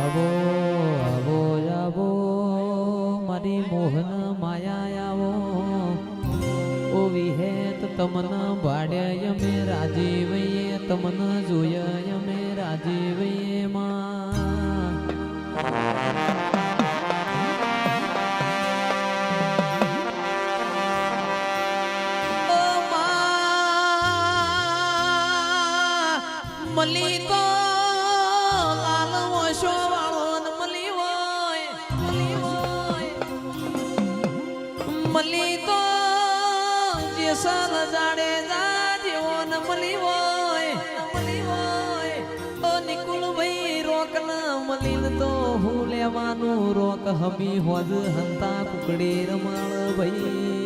આવો આવો આવો મારી મોહન માયા આવો ઓ વિહેત તમને ભાડ્યા અમે રાજીવઈએ તમને જોયા અમે રાજીવઈએ માં મલી તો લાલ ઓશો વાળો ને મલી હોય મલી તો જેસલ જાડેજા જેવો ને મલી હોય ઓ નિકુલ ભાઈ રોક ના મલીન તો હું લેવાનું રોક હમી હોજ હંતા કુકડી રમાળ ભાઈ